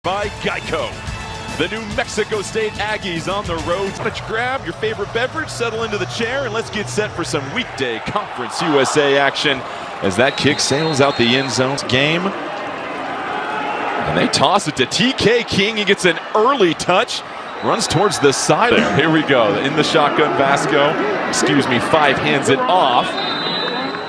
By Geico. The New Mexico State Aggies on the road. Grab your favorite beverage, settle into the chair, and let's get set for some weekday Conference USA action as that kick sails out the end zone. Game. And they toss it to TK King. He gets an early touch. Runs towards the side there. Here we go. In the shotgun, Five hands it off.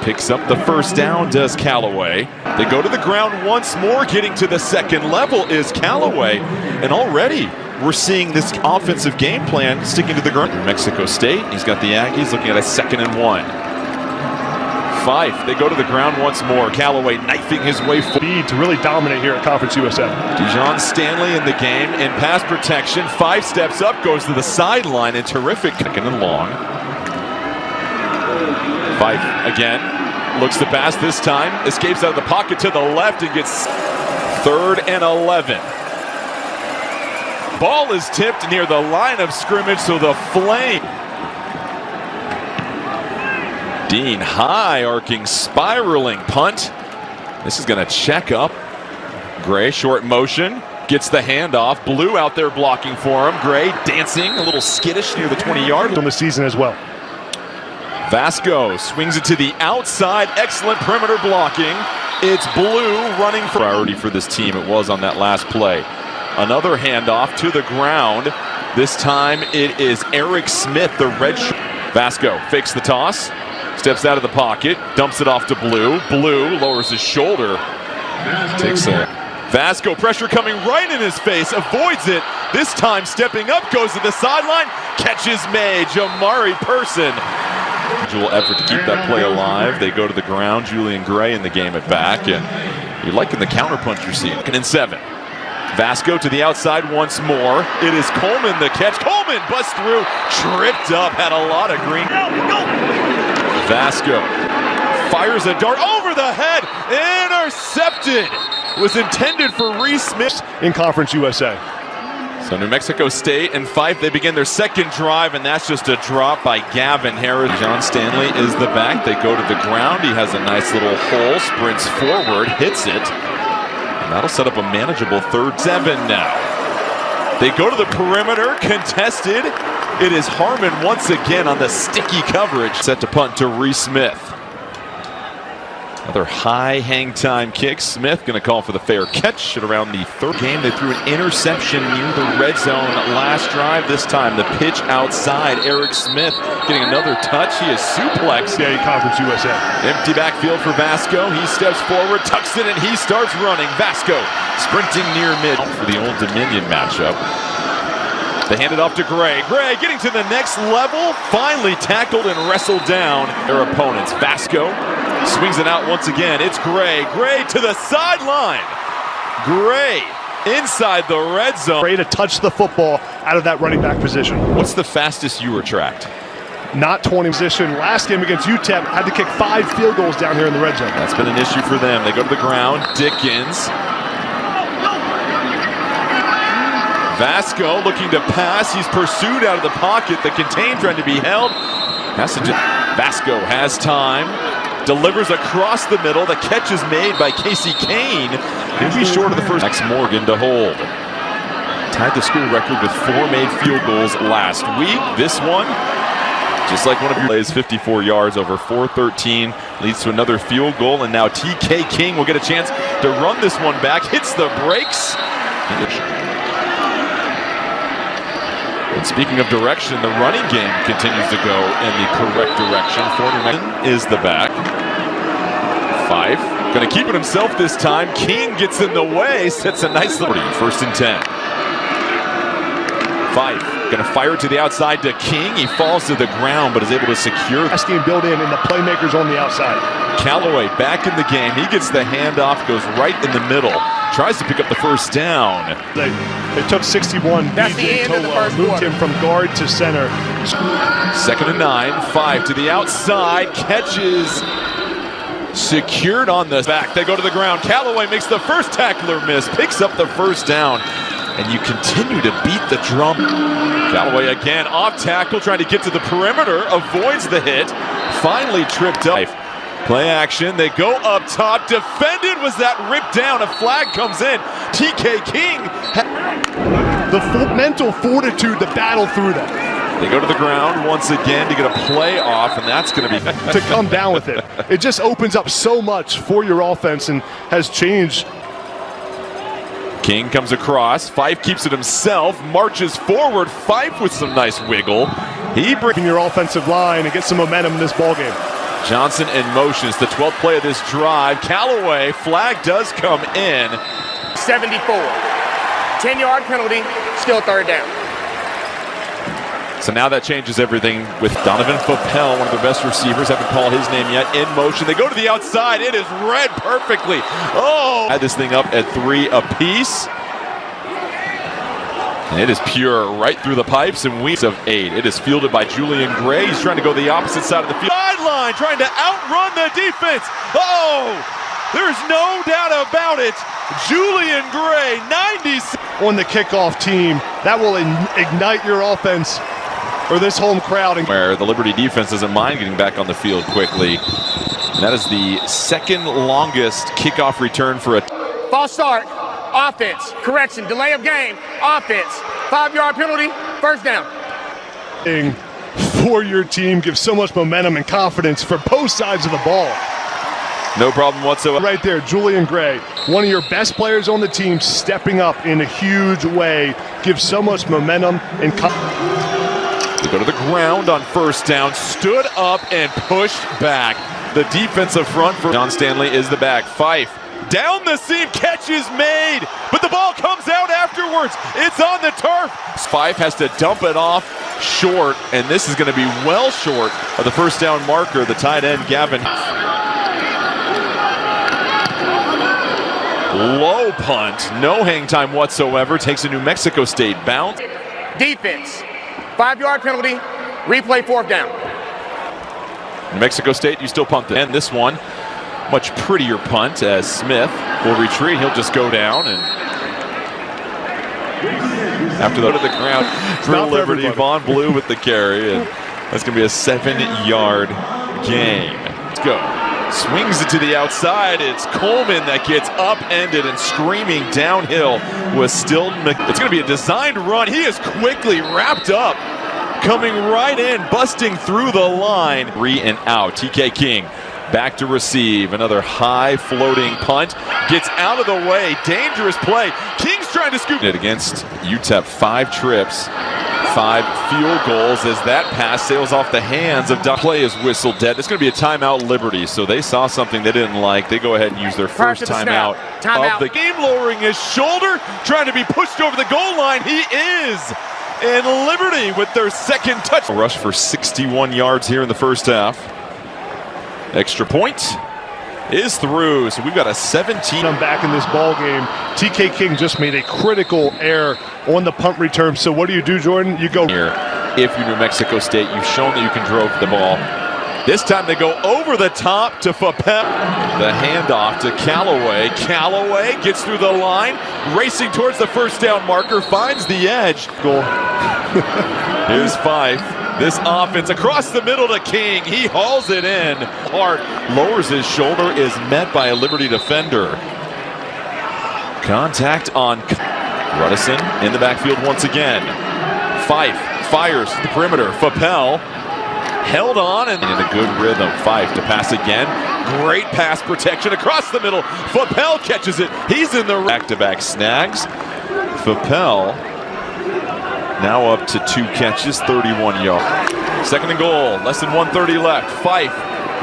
Picks up the first down, does Callaway. They go to the ground once more. Getting to the second level is Callaway. And already we're seeing this offensive game plan sticking to the ground. Mexico State, he's got the Aggies looking at a 2nd and 1. Fife, they go to the ground once more. Callaway knifing his way forward to really dominate here at Conference USA. Dijon Stanley in the game in pass protection. Fife steps up, goes to the sideline, and terrific 2nd and long. Fife again looks to pass this time, escapes out of the pocket to the left and gets 3rd and 11. Ball is tipped near the line of scrimmage, so the Flame. Dean high, arcing, spiraling punt. This is going to check up. Gray, short motion, gets the handoff. Blue out there blocking for him. Gray dancing, a little skittish near the 20-yard on the season as well. Vasco swings it to the outside. Excellent perimeter blocking. It's Blue running for priority for this team. It was on that last play. Another handoff to the ground. This time it is Eric Smith, the red shirt. Vasco fakes the toss. Steps out of the pocket, dumps it off to Blue. Blue lowers his shoulder. Takes a Vasco, pressure coming right in his face, avoids it. This time stepping up, goes to the sideline, catches made, Jamari Person. Individual effort to keep that play alive. They go to the ground, Julian Gray in the game at back, and you're liking the counterpunch you're seeing. 2nd and 7. Vasco to the outside once more. It is Coleman the catch. Coleman busts through, tripped up, had a lot of green. Vasco fires a dart over the head, intercepted. Was intended for Reese Smith. In Conference USA. So New Mexico State and Fife, they begin their second drive, and that's just a drop by Gavin Harris. John Stanley is the back. They go to the ground. He has a nice little hole, sprints forward, hits it. And that'll set up a manageable 3rd and 7 now. They go to the perimeter, contested. It is Harmon once again on the sticky coverage. Set to punt to Reese Smith. Another high hang time kick. Smith going to call for the fair catch at around the 3rd game. They threw an interception near the red zone last drive. This time the pitch outside. Eric Smith getting another touch. He is suplexed. Yeah, Conference USA. Empty backfield for Vasco. He steps forward, tucks it, and he starts running. Vasco sprinting near mid for the Old Dominion matchup. They hand it off to Gray. Gray getting to the next level. Finally tackled and wrestled down their opponents. Vasco swings it out once again. It's Gray. Gray to the sideline. Gray inside the red zone. Gray to touch the football out of that running back position. What's the fastest you were tracked? Not 20 position. Last game against UTEP, had to kick 5 field goals down here in the red zone. That's been an issue for them. They go to the ground. Dickens. Vasco looking to pass. He's pursued out of the pocket. The contain trying to be held. Vasco has time. Delivers across the middle. The catch is made by Casey Kane. He'll be short of the first. Max Morgan to hold. Tied the school record with 4 made field goals last week. This one, just like one of your plays, 54 yards over 4:13, leads to another field goal. And now TK King will get a chance to run this one back. Hits the brakes. And speaking of direction, the running game continues to go in the correct direction. Forner is the back. Fife going to keep it himself this time. King gets in the way, sets a nice little 1st and 10. Fife going to fire it to the outside to King. He falls to the ground, but is able to secure. Best team built in, and the playmakers on the outside. Callaway back in the game. He gets the handoff, goes right in the middle. Tries to pick up the first down. They took 61. That's the end of the first moved quarter. him from guard to center. 2nd and 9. Fife to the outside. Catches. Secured on the back. They go to the ground. Callaway makes the first tackler miss. Picks up the first down. And you continue to beat the drum. Callaway again off tackle, trying to get to the perimeter. Avoids the hit. Finally tripped up. Play action. They go up top. Defended. Was that ripped down? A flag comes in. TK King. The mental fortitude to battle through that. They go to the ground once again to get a play off, and that's going to be to come down with it. It just opens up so much for your offense and has changed. King comes across. Fife keeps it himself, marches forward. Fife with some nice wiggle. He brings your offensive line and get some momentum in this ballgame. Johnson in motion. It's the 12th play of this drive. Callaway, flag does come in. 74. 10-yard penalty, still third down. So now that changes everything with Donovan Fopel, one of their best receivers. Haven't called his name yet. In motion. They go to the outside. It is read perfectly. Oh! Had this thing up at 3 apiece. And it is pure right through the pipes and weeks of 8. It is fielded by Julian Gray. He's trying to go the opposite side of the field. Sideline trying to outrun the defense. Oh! There's no doubt about it. Julian Gray, 96. On the kickoff team, that will ignite your offense or this home crowd. Where the Liberty defense doesn't mind getting back on the field quickly. And that is the second longest kickoff return for a false start, offense, correction, delay of game, offense, 5-yard penalty, first down. For your team gives so much momentum and confidence for both sides of the ball. No problem whatsoever. Right there, Julian Gray, one of your best players on the team, stepping up in a huge way, gives so much momentum and They go to the ground on first down, stood up and pushed back. The defensive front for John Stanley is the back. Fife down the seam, catch is made, but the ball comes out afterwards. It's on the turf. Fife has to dump it off short, and this is going to be well short of the first down marker, the tight end, Gavin. Low punt, no hang time whatsoever, takes a New Mexico State bounce. Defense, 5-yard penalty, replay fourth down. New Mexico State, you still punt it. And this one, much prettier punt as Smith will retreat. He'll just go down and after the ground for Liberty. Vaughn Blue with the carry, and that's going to be a 7-yard gain. Let's go. Swings it to the outside. It's Coleman that gets upended and screaming downhill with Stilton. It's going to be a designed run. He is quickly wrapped up, coming right in, busting through the line. 3 and out. TK King back to receive. Another high floating punt. Gets out of the way. Dangerous play. King's trying to scoop it against UTEP. 5 trips. 5 field goals as that pass sails off the hands of Don. Play is whistled dead. It's going to be a timeout Liberty, so they saw something they didn't like. They go ahead and use their first timeout of the game. Lowering his shoulder, trying to be pushed over the goal line. He is. And Liberty with their second touch. Rush for 61 yards here in the first half. Extra point is through, so we've got a 17. I'm back in this ball game. TK King just made a critical error on the punt return. So what do, Jordan? You go here. If you're New Mexico State, you've shown that you can drove the ball. This time they go over the top to Fopel. The handoff to Callaway. Callaway gets through the line, racing towards the first down marker, finds the edge. Goal. Here's Fife. This offense across the middle to King. He hauls it in. Hart lowers his shoulder, is met by a Liberty defender. Contact on Ruddison in the backfield once again. Fife fires to the perimeter. Fopel held on and in a good rhythm. Fife to pass again. Great pass protection across the middle. Fopel catches it. He's in the back-to-back snags. Fopel now up to 2 catches, 31 yards. Second and goal, less than 1:30 left. Fife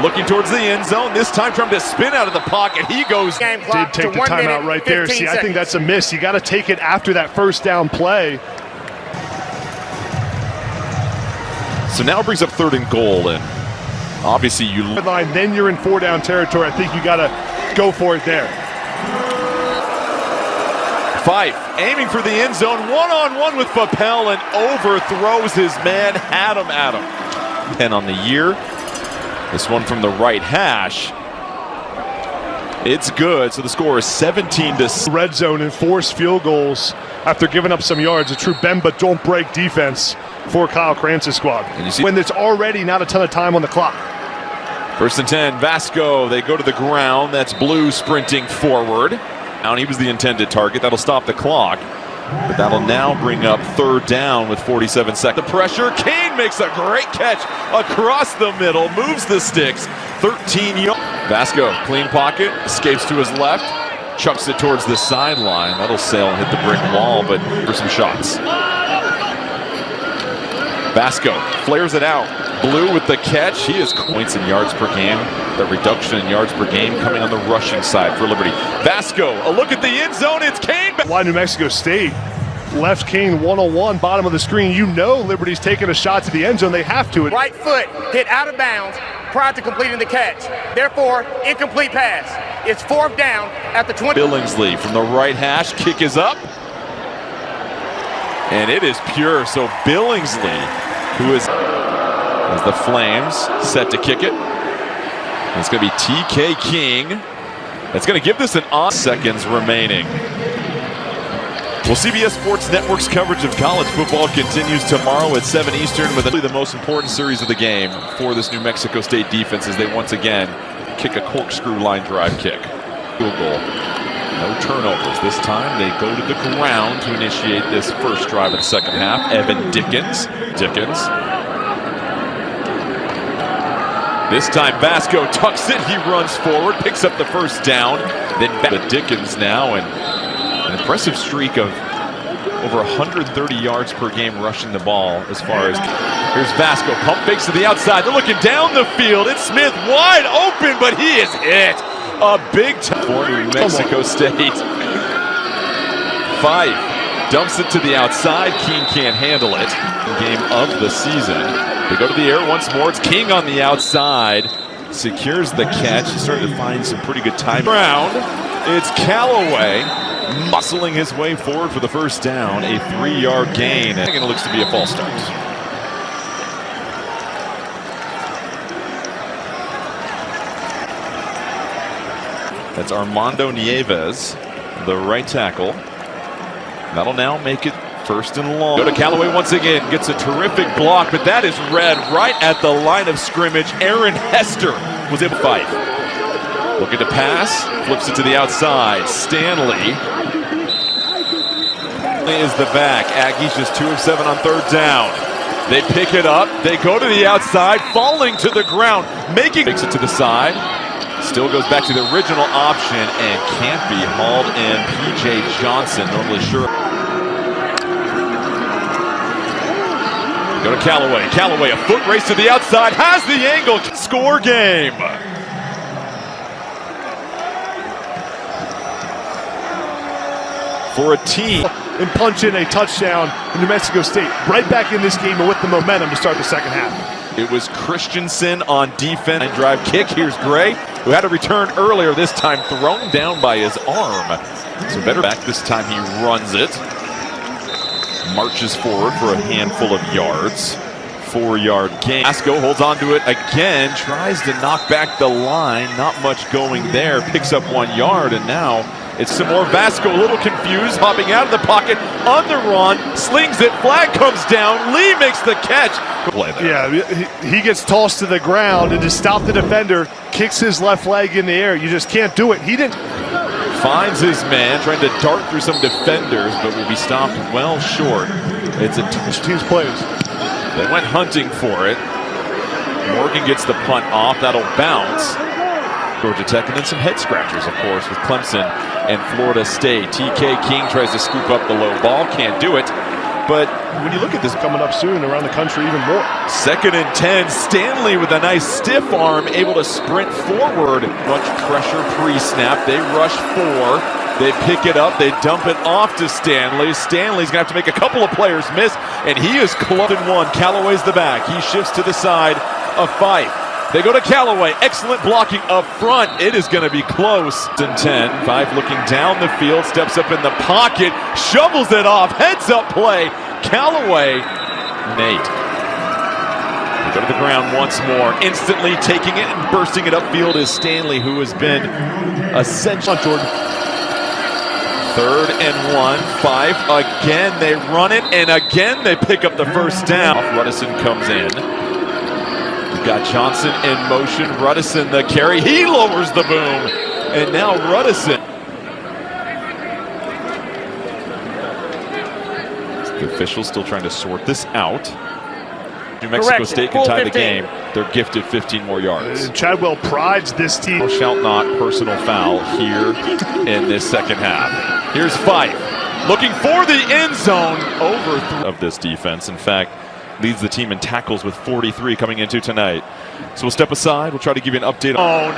looking towards the end zone, this time trying to spin out of the pocket. He goes. Did take the timeout right there. See, I think that's a miss. You got to take it after that first down play. So now it brings up 3rd and goal, and obviously you line, then you're in 4-down territory. I think you got to go for it there. Fife aiming for the end zone, one-on-one with Fopel and overthrows his man. Had him. 10 on the year. This one from the right hash. It's good, so the score is 17-6. Red zone and force field goals after giving up some yards. A true bend but don't break defense for Kyle Krantz's squad. And you see when there's already not a ton of time on the clock. 1st and 10, Vasco, they go to the ground. That's Blue sprinting forward. He was the intended target. That'll stop the clock. But that'll now bring up third down with 47 seconds. The pressure. Kane makes a great catch across the middle. Moves the sticks. 13 yards. Vasco, clean pocket. Escapes to his left. Chucks it towards the sideline. That'll sail and hit the brick wall, but for some shots. Vasco flares it out. Blue with the catch. He has points in yards per game. The reduction in yards per game coming on the rushing side for Liberty. Vasco, a look at the end zone. It's Kane. Why New Mexico State left Kane 1-on-1, bottom of the screen. You know Liberty's taking a shot to the end zone. They have to. Right foot hit out of bounds prior to completing the catch. Therefore, incomplete pass. It's fourth down at the 20. Billingsley from the right hash. Kick is up. And it is pure. So Billingsley, who is as the Flames set to kick it. It's going to be TK King. That's going to give this an odd seconds remaining. Well, CBS Sports Network's coverage of college football continues tomorrow at 7 Eastern with the most important series of the game for this New Mexico State defense as they once again kick a corkscrew line drive kick. Field goal. No turnovers. This time they go to the ground to initiate this first drive of the second half. Evan Dickens. This time Vasco tucks it. He runs forward, picks up the first down. Then back to Dickens now, and an impressive streak of over 130 yards per game rushing the ball as far as. Here's Vasco, pump fakes to the outside. They're looking down the field. It's Smith wide open, but he is hit. A big time for New Mexico State. Fife dumps it to the outside. King can't handle it. Game of the season. They go to the air once more. It's King on the outside. Secures the catch. He's starting to find some pretty good time. Round. It's Callaway muscling his way forward for the first down. A 3-yard gain. And it looks to be a false start. That's Armando Nieves, the right tackle. That'll now make it first and long. Go to Callaway once again. Gets a terrific block, but that is read right at the line of scrimmage. Aaron Hester was able to fight. Looking to pass. Flips it to the outside. Stanley is the back. Aggies just 2 of 7 on third down. They pick it up. They go to the outside. Falling to the ground. Makes it to the side. Still goes back to the original option and can't be hauled in. P.J. Johnson, normally sure. Go to Callaway. Callaway, a foot race to the outside, has the angle. Score game. For a team. And punch in a touchdown in New Mexico State. Right back in this game and with the momentum to start the second half. It was Christensen on defense. And drive kick. Here's Gray, who had a return earlier, this time thrown down by his arm. So better back this time, he runs it. Marches forward for a handful of yards. 4-yard gain. Vasco holds on to it again. Tries to knock back the line. Not much going there. Picks up 1 yard, and now it's some more Vasco, a little confused, hopping out of the pocket, on the run, slings it, flag comes down, Lee makes the catch. Yeah, he gets tossed to the ground, and to stop the defender, kicks his left leg in the air. You just can't do it. He didn't. Finds his man, trying to dart through some defenders, but will be stopped well short. It's a team's plays. They went hunting for it. Morgan gets the punt off, that'll bounce. Georgia Tech, and then some head scratchers, of course, with Clemson and Florida State. TK King tries to scoop up the low ball, can't do it. But when you look at this coming up soon around the country even more. 2nd and 10, Stanley with a nice stiff arm, able to sprint forward. Much pressure pre-snap, they rush 4. They pick it up, they dump it off to Stanley. Stanley's gonna have to make a couple of players miss, and he is clubbed in 1. Callaway's the back, he shifts to the side of Fife. They go to Callaway, excellent blocking up front. It is going to be close. 10, Fife looking down the field, steps up in the pocket, shovels it off, heads up play. Callaway, Nate. They go to the ground once more, instantly taking it and bursting it upfield is Stanley, who has been essential. Jordan. 3rd and 1, Fife, again they run it, and again they pick up the first down. Ruddison comes in. Got Johnson in motion. Ruddison the carry. He lowers the boom. And now Ruddison. The officials still trying to sort this out. New Mexico State can tie the game. They're gifted 15 more yards. Chadwell prides this team. Thou shalt not personal foul here in this second half. Here's Fife looking for the end zone of this defense. In fact, leads the team in tackles with 43 coming into tonight. So we'll step aside. We'll try to give you an update on.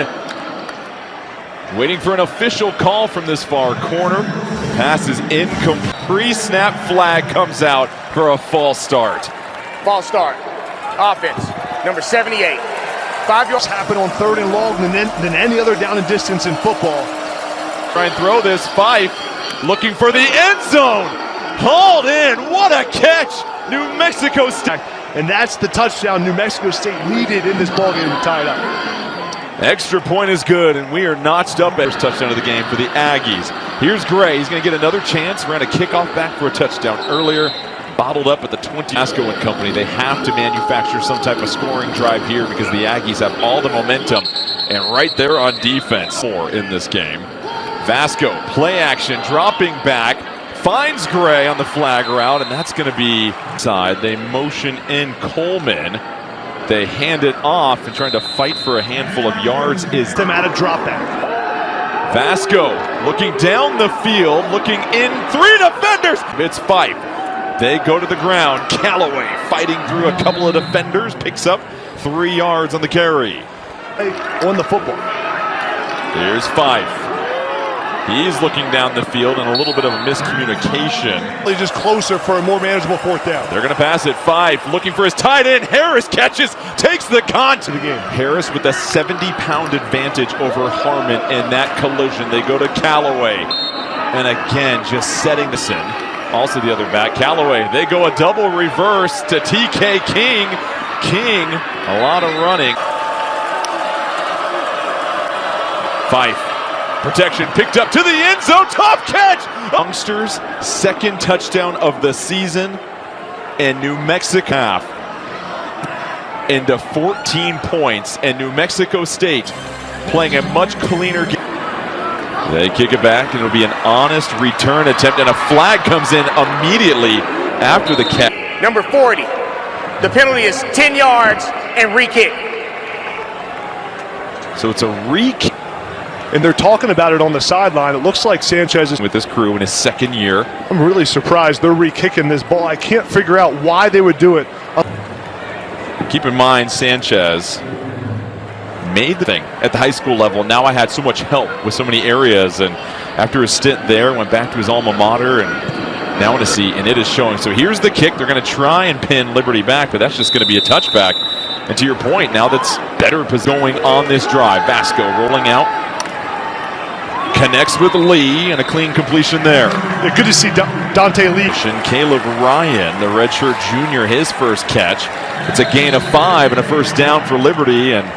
Waiting for an official call from this far corner. Pass is incomplete. Pre-snap flag comes out for a false start. False start. Offense, number 78. 5 yards. Happen on 3rd and long than any other down and distance in football. Try and throw this. Fife looking for the end zone. Hauled in. What a catch. New Mexico State. And that's the touchdown New Mexico State needed in this ballgame to tie it up. Extra point is good, and we are notched up. First touchdown of the game for the Aggies. Here's Gray. He's going to get another chance. Ran a kickoff back for a touchdown earlier. Bottled up at the 20. Vasco and company, they have to manufacture some type of scoring drive here because the Aggies have all the momentum. And right there on defense, 4 in this game. Vasco, play action, dropping back, finds Gray on the flag route, and that's going to be side. They motion in Coleman. They hand it off and trying to fight for a handful of yards is them at a drop back. Vasco looking down the field, looking in 3 defenders. It's Fife. They go to the ground. Callaway fighting through a couple of defenders, picks up 3 yards on the carry. On the football. Here's Fife. He's looking down the field and a little bit of a miscommunication. He's just closer for a more manageable 4th down. They're going to pass it. Fife looking for his tight end. Harris catches, takes the con to the game. Harris with a 70-pound advantage over Harmon in that collision. They go to Callaway. And again, just setting the sin. Also the other back, Callaway. They go a double reverse to TK King. King, a lot of running. Fife, protection picked up to the end zone. Tough catch. Youngsters, 2nd touchdown of the season. And New Mexico half into 14 points. And New Mexico State playing a much cleaner game. They kick it back, and it'll be an honest return attempt, and a flag comes in immediately after the catch. Number 40. The penalty is 10 yards and re-kick. So it's a re-kick. And they're talking about it on the sideline. It looks like Sanchez is with this crew in his 2nd year. I'm really surprised they're re-kicking this ball. I can't figure out why they would do it. Keep in mind, Sanchez made the thing at the high school level. Now I had so much help with so many areas, and after his stint there, went back to his alma mater, and now in a seat, and it is showing. So here's the kick. They're going to try and pin Liberty back, but that's just going to be a touchback. And to your point, now that's better going on this drive. Vasco rolling out, connects with Lee, and a clean completion there. Yeah, good to see Dante Lee. And Caleb Ryan, the redshirt junior, his first catch. It's a gain of 5 and a first down for Liberty, and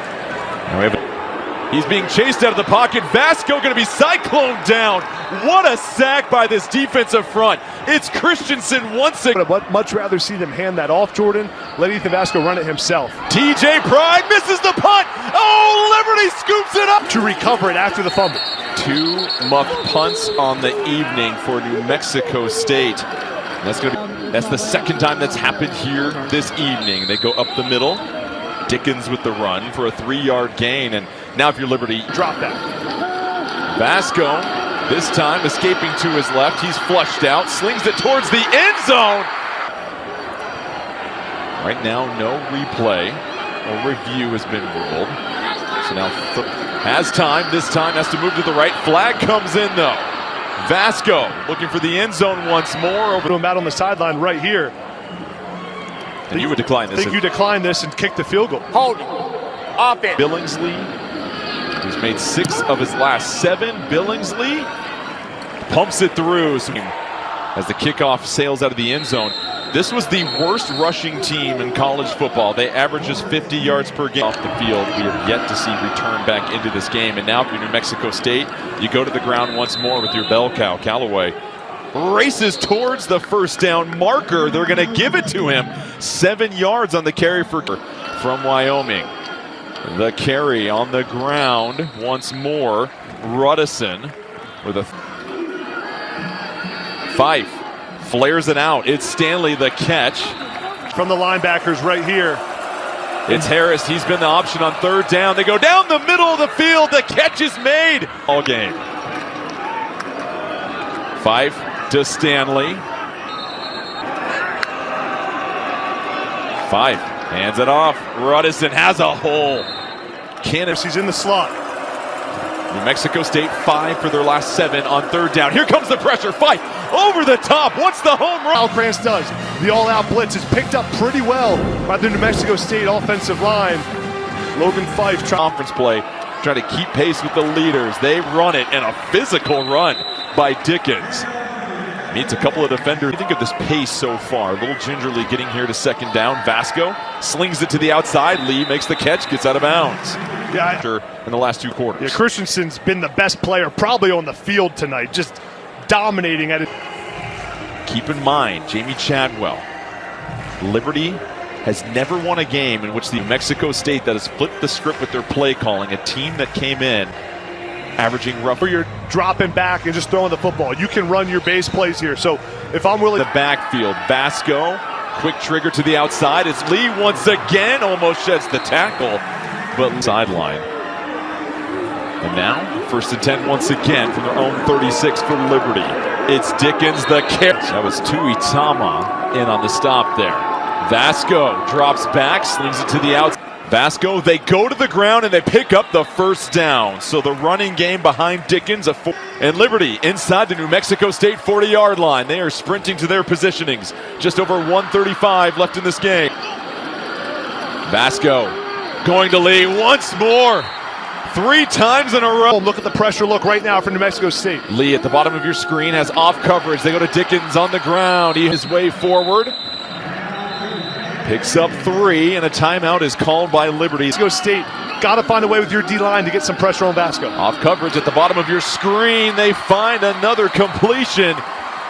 he's being chased out of the pocket. Vasco going to be cycloned down. What a sack by this defensive front. It's Christensen once again. I'd much rather see them hand that off, Jordan. Let Ethan Vasco run it himself. TJ Pride misses the punt. Oh, Liberty scoops it up. To recover it after the fumble. 2 muff punts on the evening for New Mexico State. That's the 2nd time that's happened here this evening. They go up the middle. Dickens with the run for a 3-yard gain, and now if you're Liberty, drop that. Vasco, this time escaping to his left. He's flushed out, slings it towards the end zone. Right now, no replay or review has been ruled. So now has time, this time has to move to the right. Flag comes in though. Vasco looking for the end zone once more. Over him out on the sideline right here. And you would decline this. I think you decline this and kick the field goal. Holding. Offense. Billingsley, who's made 6 of his last 7. Billingsley pumps it through as the kickoff sails out of the end zone. This was the worst rushing team in college football. They average just 50 yards per game off the field. We have yet to see return back into this game. And now if you're New Mexico State, you go to the ground once more with your bell cow, Callaway. Races towards the first down marker. They're going to give it to him. 7 yards on the carry from Wyoming. The carry on the ground once more. Ruddison with a Fife Flares it out. It's Stanley the catch. From the linebackers right here. It's Harris. He's been the option on third down. They go down the middle of the field. The catch is made. All game. 5 to Stanley. 5. Hands it off. Ruddison has a hole. He's in the slot. New Mexico State 5 for their last 7 on third down. Here comes the pressure. Fight over the top. What's the home run? Kyle Krantz does. The all-out blitz is picked up pretty well by the New Mexico State offensive line. Logan Fife conference play, trying to keep pace with the leaders. They run it, and a physical run by Dickens. Meets a couple of defenders. Think of this pace so far. A little gingerly getting here to second down. Vasco slings it to the outside. Lee makes the catch, gets out of bounds. Yeah, in the last 2 quarters. Yeah, Christensen's been the best player probably on the field tonight, just dominating at it. Keep in mind, Jamie Chadwell, Liberty has never won a game in which the New Mexico State that has flipped the script with their play calling, a team that came in averaging roughly. Where you're dropping back and just throwing the football. You can run your base plays here. So if I'm willing. The backfield, Vasco, quick trigger to the outside. It's Lee once again, almost sheds the tackle, but sideline. And now, 1st and 10 once again from their own 36 for Liberty. It's Dickens the catch. That was Tuitama in on the stop there. Vasco drops back, slings it to the outside. Vasco, they go to the ground and they pick up the first down. So the running game behind Dickens, and Liberty inside the New Mexico State 40-yard line. They are sprinting to their positionings. Just over 1:35 left in this game. Vasco going to Lee once more. 3 times in a row. Look at the pressure look right now for New Mexico State. Lee at the bottom of your screen has off coverage. They go to Dickens on the ground. He his way forward. Picks up 3, and a timeout is called by Liberty. New Mexico State got to find a way with your D-line to get some pressure on Vasco. Off coverage at the bottom of your screen. They find another completion.